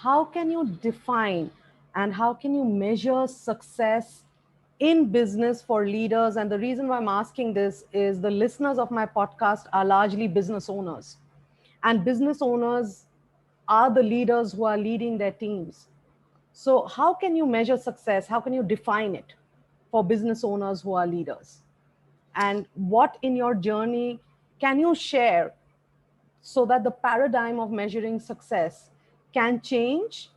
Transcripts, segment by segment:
how can you define and how can you measure success in business for leaders? And the reason why I'm asking this is the listeners of my podcast are largely business owners, and business owners are the leaders who are leading their teams. So, how can you measure success? How can you define it for business owners who are leaders? And what in your journey can you share so that the paradigm of measuring success can change?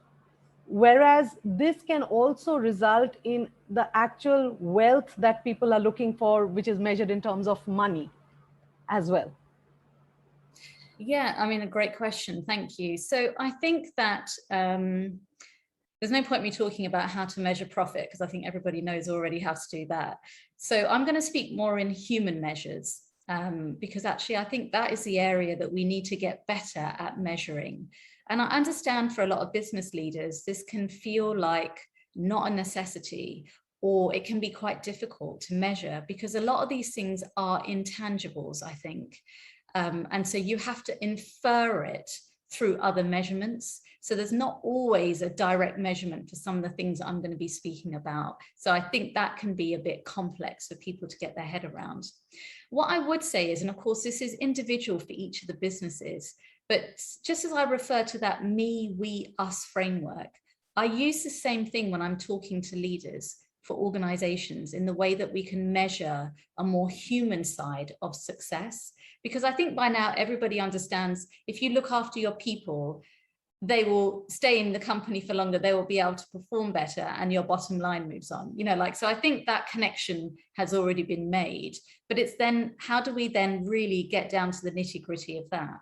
Whereas this can also result in the actual wealth that people are looking for, which is measured in terms of money as well. Yeah, I mean, a great question. Thank you. So I think that there's no point me talking about how to measure profit, because I think everybody knows already how to do that. So I'm going to speak more in human measures, because actually I think that is the area that we need to get better at measuring. And I understand for a lot of business leaders, this can feel like not a necessity, or it can be quite difficult to measure because a lot of these things are intangibles, I think. And so you have to infer it through other measurements. So there's not always a direct measurement for some of the things I'm going to be speaking about. So I think that can be a bit complex for people to get their head around. What I would say is, and of course this is individual for each of the businesses, but just as I refer to that me, we, us framework, I use the same thing when I'm talking to leaders for organizations in the way that we can measure a more human side of success. Because I think by now everybody understands if you look after your people, they will stay in the company for longer, they will be able to perform better, and your bottom line moves on. So I think that connection has already been made, but it's then how do we then really get down to the nitty-gritty of that?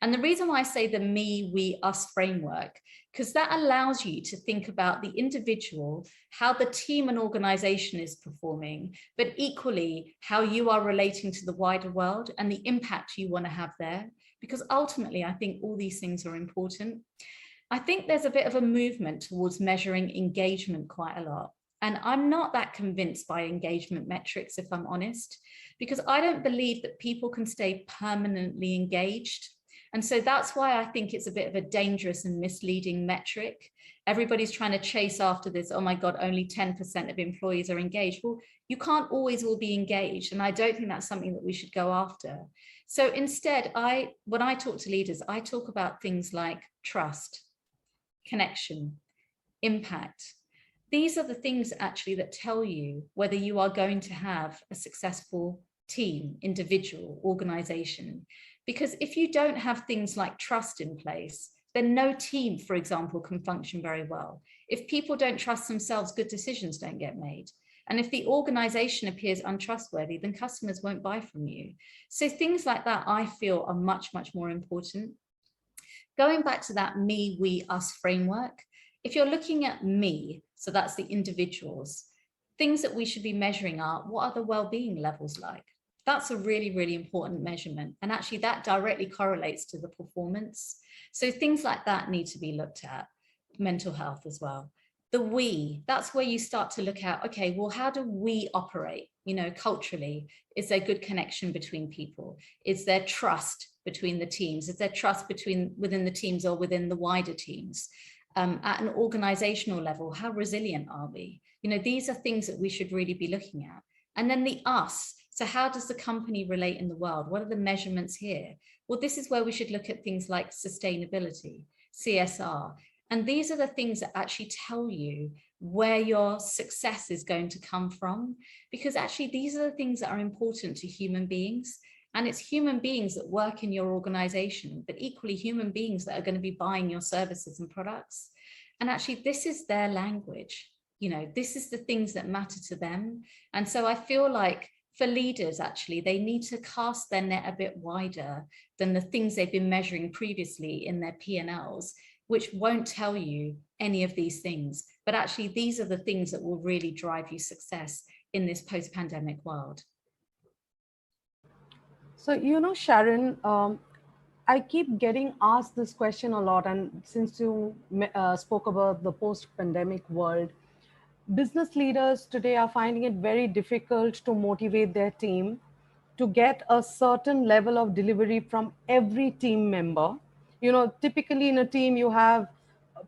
And the reason why I say the me, we, us framework, because that allows you to think about the individual, how the team and organization is performing, but equally how you are relating to the wider world and the impact you want to have there. Because ultimately, I think all these things are important. I think there's a bit of a movement towards measuring engagement quite a lot. And I'm not that convinced by engagement metrics, if I'm honest, because I don't believe that people can stay permanently engaged. And so that's why I think it's a bit of a dangerous and misleading metric. Everybody's trying to chase after this, oh my God, only 10% of employees are engaged. Well, you can't always all be engaged. And I don't think that's something that we should go after. So instead, when I talk to leaders, I talk about things like trust, connection, impact. These are the things actually that tell you whether you are going to have a successful team, individual, organization. Because if you don't have things like trust in place, then no team, for example, can function very well. If people don't trust themselves, good decisions don't get made. And if the organization appears untrustworthy, then customers won't buy from you. So things like that, I feel, are much, much more important. Going back to that me, we, us framework, if you're looking at me, so that's the individuals, things that we should be measuring are, what are the well-being levels like? That's a really, really important measurement. And actually that directly correlates to the performance. So things like that need to be looked at, mental health as well. The we, that's where you start to look at, okay, well, how do we operate, culturally? Is there good connection between people? Is there trust between the teams? Is there trust within the teams or within the wider teams? At an organizational level, how resilient are we? These are things that we should really be looking at. And then the us. So how does the company relate in the world? What are the measurements here? Well, this is where we should look at things like sustainability, CSR. And these are the things that actually tell you where your success is going to come from, because actually these are the things that are important to human beings. And it's human beings that work in your organization, but equally human beings that are going to be buying your services and products. And actually, this is their language. This is the things that matter to them. And so I feel like for leaders, actually, they need to cast their net a bit wider than the things they've been measuring previously in their P&Ls, which won't tell you any of these things. But actually, these are the things that will really drive you success in this post-pandemic world. So, Sharon, I keep getting asked this question a lot. And since you spoke about the post-pandemic world, business leaders today are finding it very difficult to motivate their team to get a certain level of delivery from every team member. Typically in a team, you have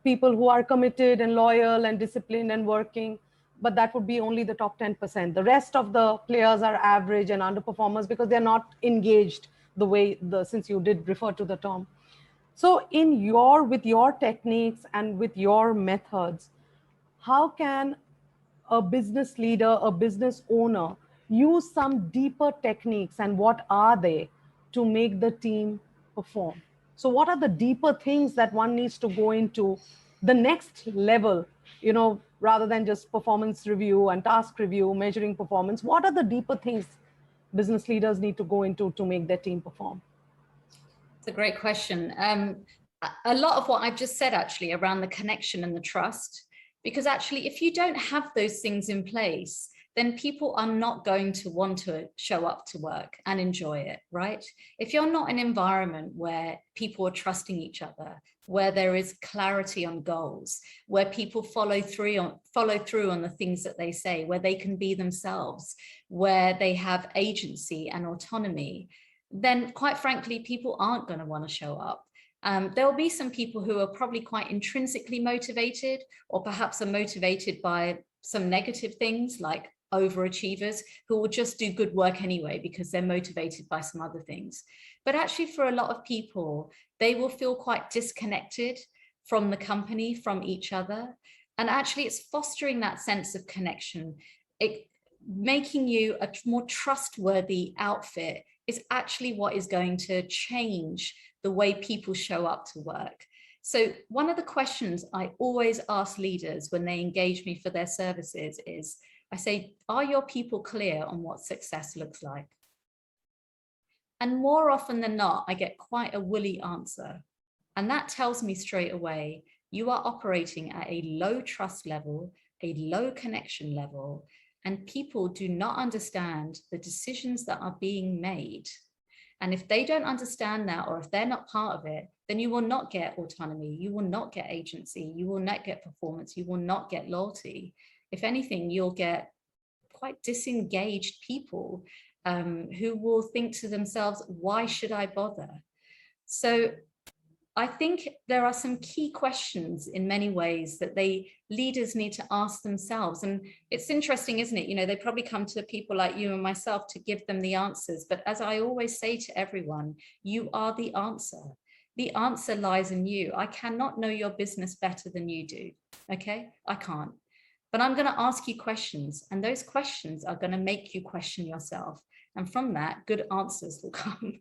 people who are committed and loyal and disciplined and working, but that would be only the top 10%. The rest of the players are average and underperformers because they're not engaged the way since you did refer to the term. So with your techniques and with your methods, how can a business leader, a business owner use some deeper techniques, and what are they, to make the team perform? So what are the deeper things that one needs to go into the next level, rather than just performance review and task review, measuring performance? What are the deeper things business leaders need to go into to make their team perform? It's a great question. A lot of what I've just said actually around the connection and the trust, because actually if you don't have those things in place, then people are not going to want to show up to work and enjoy it, right? If you're not in an environment where people are trusting each other, where there is clarity on goals, where people follow through on the things that they say, where they can be themselves, where they have agency and autonomy, then quite frankly, people aren't going to want to show up. There will be some people who are probably quite intrinsically motivated, or perhaps are motivated by some negative things like overachievers who will just do good work anyway because they're motivated by some other things. But actually for a lot of people, they will feel quite disconnected from the company, from each other. And actually it's fostering that sense of connection. Making you a more trustworthy outfit is actually what is going to change the way people show up to work. So one of the questions I always ask leaders when they engage me for their services is, I say, are your people clear on what success looks like? And more often than not, I get quite a woolly answer. And that tells me straight away, you are operating at a low trust level, a low connection level, and people do not understand the decisions that are being made. And if they don't understand that, or if they're not part of it, then you will not get autonomy, you will not get agency, you will not get performance, you will not get loyalty. If anything, you'll get quite disengaged people who will think to themselves, why should I bother? So I think there are some key questions in many ways that leaders need to ask themselves. And it's interesting, isn't it? They probably come to people like you and myself to give them the answers. But as I always say to everyone, you are the answer. The answer lies in you. I cannot know your business better than you do. Okay, I can't. But I'm going to ask you questions, and those questions are going to make you question yourself. And from that, good answers will come.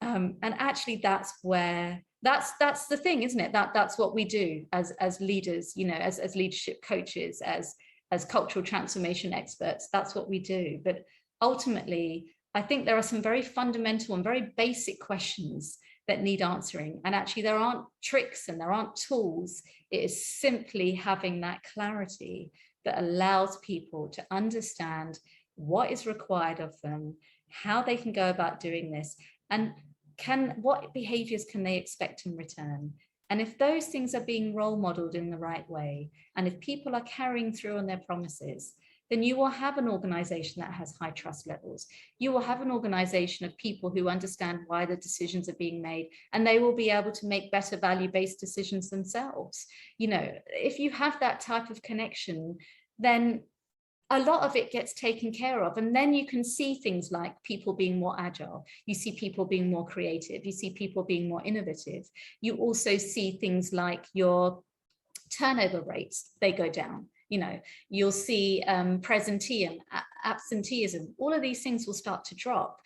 And actually, that's the thing, isn't it? That's what we do as leaders, as leadership coaches, as cultural transformation experts. That's what we do. But ultimately, I think there are some very fundamental and very basic questions that need answering. And actually, there aren't tricks and there aren't tools. It is simply having that clarity that allows people to understand what is required of them, how they can go about doing this, and what behaviors can they expect in return. And if those things are being role modeled in the right way, and if people are carrying through on their promises, then you will have an organization that has high trust levels. You will have an organization of people who understand why the decisions are being made, and they will be able to make better value-based decisions themselves. If you have that type of connection, then a lot of it gets taken care of. And then you can see things like people being more agile. You see people being more creative. You see people being more innovative. You also see things like your turnover rates, they go down. You'll see presenteeism, absenteeism, all of these things will start to drop.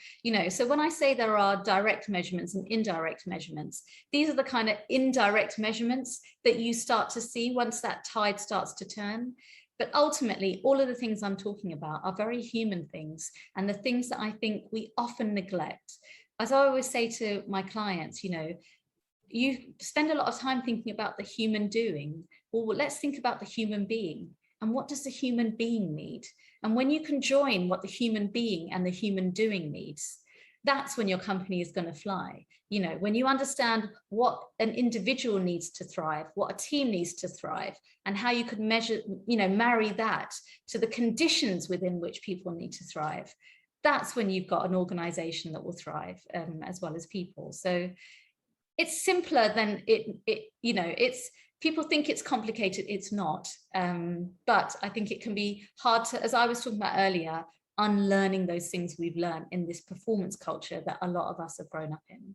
So when I say there are direct measurements and indirect measurements, these are the kind of indirect measurements that you start to see once that tide starts to turn. But ultimately, all of the things I'm talking about are very human things, and the things that I think we often neglect. As I always say to my clients, you spend a lot of time thinking about the human doing. Well, let's think about the human being. And what does the human being need? And when you can join what the human being and the human doing needs, that's when your company is going to fly. When you understand what an individual needs to thrive, what a team needs to thrive, and how you could marry that to the conditions within which people need to thrive, that's when you've got an organization that will thrive, as well as people. So it's simpler than it's people think it's complicated. It's not. But I think it can be hard to, as I was talking about earlier, unlearning those things we've learned in this performance culture that a lot of us have grown up in.